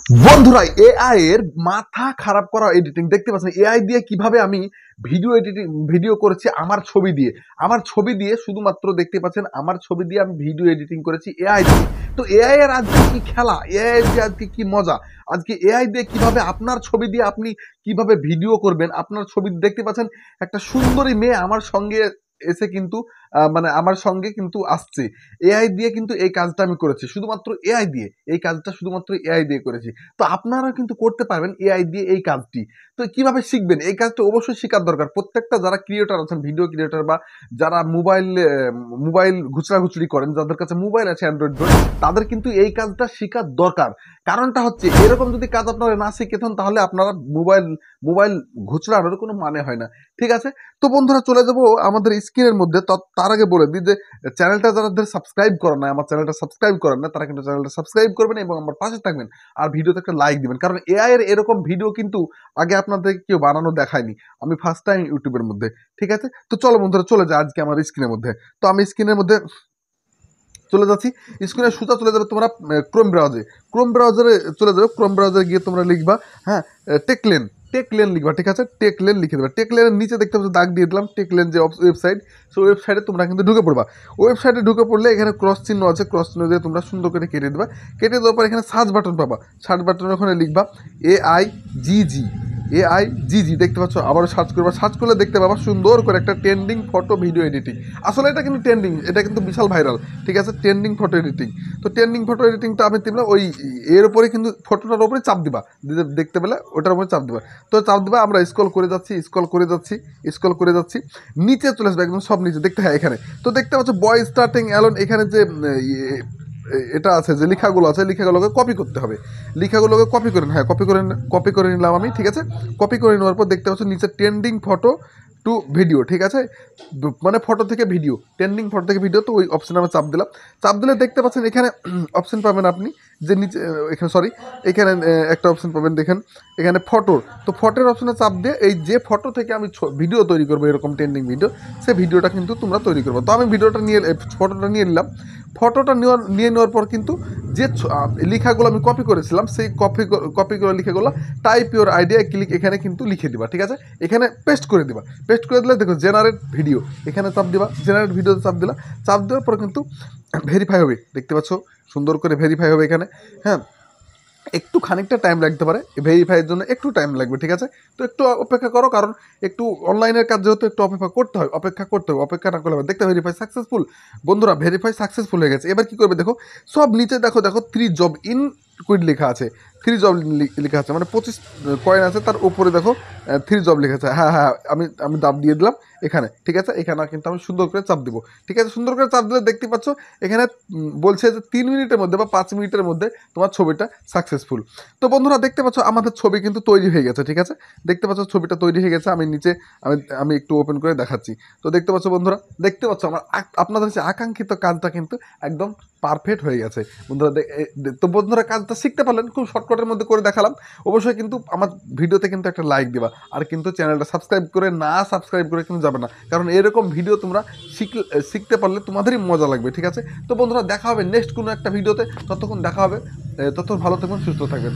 বন্ধুরা, এআই এর মাথা খারাপ করা এডিটিং দেখতে পাচ্ছেন। এআই দিয়ে কিভাবে আমি ভিডিও করেছি আমার ছবি দিয়ে শুধুমাত্র দেখতে পাচ্ছেন আমার ছবি দিয়ে আমি ভিডিও এডিটিং করেছি এআই দিয়ে। তো এআই এর আজকে কি খেলা, এআই এর যে আজকে কি মজা, আজকে এআই দিয়ে কিভাবে আপনার ছবি দিয়ে আপনি কিভাবে ভিডিও করবেন। আপনার ছবি দেখতে পাচ্ছেন একটা সুন্দরী মেয়ে আমার সঙ্গে এসে কিন্তু মানে আমার সঙ্গে কিন্তু আসছে এআই দিয়ে, কিন্তু এই কাজটা আমি করেছি শুধুমাত্র এআই দিয়ে। এই কাজটা শুধুমাত্র এআই দিয়ে করেছি। তো আপনারা কিন্তু করতে পারবেন এআই দিয়ে এই কাজটি। তো কিভাবে শিখবেন এই কাজটা? অবশ্যই শেখার দরকার। প্রত্যেকটা যারা ক্রিয়েটর আছেন, ভিডিও ক্রিয়েটর বা যারা মোবাইল ঘুচড়াঘুচড়ি করেন, যাদের কাছে মোবাইল আছে অ্যান্ড্রয়েড ফোন, তাদের কিন্তু এই কাজটা শেখার দরকার। কারণটা হচ্ছে এরকম যদি কাজ আপনারা না শিখেছেন তাহলে আপনারা মোবাইল ঘুচড়ানোর কোনো মানে হয় না। ঠিক আছে? তো বন্ধুরা, চলে যাবো আমাদের স্ক্রিনের মধ্যে। তার আগে বলে দিই যে চ্যানেলটা যাদের সাবস্ক্রাইব করেন না, আমার চ্যানেলটা সাবস্ক্রাইব করেন না, তারা কিন্তু চ্যানেলটা সাবস্ক্রাইব করবেন এবং আমার পাশে থাকবেন। আর ভিডিওতে একটা লাইক দিবেন, কারণ এআই এর এরকম ভিডিও কিন্তু আগে আপনাদের কেউ বানানো দেখায়নি। আমি ফার্স্ট টাইম ইউটিউবের মধ্যে। ঠিক আছে? তো চলো বন্ধুরা, চলে যায় আজকে আমার স্ক্রিনের মধ্যে। তো আমি স্ক্রিনের মধ্যে চলে যাচ্ছি। স্ক্রিনে সোজা চলে যাবে তোমরা ক্রোম ব্রাউজারে চলে যাবে। ক্রোম ব্রাউজারে গিয়ে তোমরা লিখবা, হ্যাঁ, টেকলেন লিখবা। ঠিক আছে? টেকলেন লিখে দেবে। টেকলেনের নিচে দেখতে পাচ্ছ দাগ দিয়ে দিলাম, টেকলেন যে ওয়েবসাইট, সেই ওয়েবসাইটে তোমরা কিন্তু ঢুকে পড়বা। ওয়েবসাইটে ঢুকে পড়লে এখানে ক্রস চিহ্ন আছে, ক্রস চিহ্ন দিয়ে তোমরা সুন্দর করে কেটে দেবা। কেটে দেওয়ার পর এখানে সার্চ বাটন পাবা। সার্চ বাটনের ওখানে লিখবা AIGG। AIGG দেখতে পাচ্ছ, আবারও সার্চ করবা। সার্চ করলে দেখতে পাবা সুন্দর করে একটা ট্রেন্ডিং ফটো ভিডিও এডিটিং। আসলে এটা কিন্তু ট্রেন্ডিং, এটা কিন্তু বিশাল ভাইরাল। ঠিক আছে? Trending photo editing. তো ট্রেন্ডিং ফটো এডিটিংটা আমি দিলাম ওই এর উপরে, কিন্তু ফটোটার উপরে চাপ দিবা, দেখতে পেলে ওটার উপরে চাপ দিবা। তো চাপ দিবা, আমরা স্ক্রল করে যাচ্ছি, নিচে চলে আসবে, একদম সব নিচে দেখতে হয় এখানে। তো দেখতে পাচ্ছ বয় স্টার্টিং অ্যালোন, এখানে যে এটা আছে, যে লেখাগুলো আছে, লেখাগুলোকে কপি করতে হবে। লেখাগুলোকে কপি করে, হ্যাঁ, কপি করে নিলাম আমি। ঠিক আছে? কপি করে নেওয়ার পর দেখতে পাচ্ছ নিচে ট্রেন্ডিং ফটো টু ভিডিও। ঠিক আছে? মানে ফটো থেকে ভিডিও, ট্রেন্ডিং ফটো থেকে ভিডিও। তো ওই অপশানে আমরা চাপ দিলাম। চাপ দিলে দেখতে পাচ্ছেন এখানে অপশান পাবেন আপনি, যে নিচে এখানে একটা অপশান পাবেন, দেখেন এখানে ফটোর। তো ফটোর অপশানে চাপ দিয়ে এই যে ফটো থেকে আমি ভিডিও তৈরি করবো, এরকম ট্রেন্ডিং ভিডিও, সেই ভিডিওটা কিন্তু তোমরা তৈরি করবো। তো আমি ফটোটা নিয়ে নিলাম। ফটোটা নিয়ে নেওয়ার পর কিন্তু যে লেখাগুলো আমি কপি করেছিলাম, সেই কপি করে লেখাগুলো টাইপ ইউর আইডিয়া ক্লিক, এখানে কিন্তু লিখে দিবা। ঠিক আছে? এখানে পেস্ট করে দিবা। পেস্ট করে দিলে দেখো জেনারেট ভিডিও, এখানে চাপ দিবা। জেনারেট ভিডিওতে চাপ দিলা। চাপ দেওয়ার পর কিন্তু ভেরিফাই হবে, দেখতে পাচ্ছ সুন্দর করে ভেরিফাই হবে এখানে। হ্যাঁ, একটু খানিকটা টাইম লাগতে পারে, ভেরিফাইয়ের জন্য একটু টাইম লাগবে। ঠিক আছে? তো একটু অপেক্ষা করো, কারণ একটু অনলাইনের কাজ যেহেতু একটু অপেক্ষা করতে হয়। অপেক্ষা না করলে হবে। দেখতে ভেরিফাই সাকসেসফুল। বন্ধুরা, ভেরিফাই সাকসেসফুল হয়ে গেছে। এবার কি করবে দেখো, সব নিচে দেখো 3 জব ইন কুইড লেখা আছে। 3 জব লেখা আছে, মানে 25 কয়েন আছে, তার উপরে দেখো 3 জব লেখা আছে। হ্যাঁ হ্যাঁ, আমি দাব দিয়ে দিলাম এখানে। ঠিক আছে? এখানে কিন্তু আমি সুন্দর করে চাপ দিব। ঠিক আছে? সুন্দর করে চাপ দিলে দেখতে পাচ্ছ এখানে বলছে যে 3 মিনিটের মধ্যে বা 5 মিনিটের মধ্যে তোমার ছবিটা সাকসেসফুল। তো বন্ধুরা, দেখতে পাচ্ছ আমাদের ছবি কিন্তু তৈরি হয়ে গেছে। ঠিক আছে? দেখতে পাচ্ছ ছবিটা তৈরি হয়ে গেছে। আমি নিচে আমি একটু ওপেন করে দেখাচ্ছি। তো দেখতে পাচ্ছ বন্ধুরা, দেখতে পাচ্ছ আপনাদের যে আকাঙ্ক্ষিত কাজটা কিন্তু একদম পারফেক্ট হয়ে গেছে। বন্ধুরা, তো বন্ধুরা, কাজটা শিখতে পারলেন, খুব শর্টকাটের মধ্যে করে দেখালাম। অবশ্যই কিন্তু আমার ভিডিওতে কিন্তু একটা লাইক দিবা, আর কিন্তু চ্যানেলটা সাবস্ক্রাইব করে কিন্তু যাবে না, কারণ এরকম ভিডিও তোমরা শিখতে পারলে তোমাদেরই মজা লাগবে। ঠিক আছে? তো বন্ধুরা, দেখা হবে নেক্সট কোনো একটা ভিডিওতে। ততক্ষণ দেখা হবে, ততক্ষণ ভালো থাকবেন, সুস্থ থাকবেন।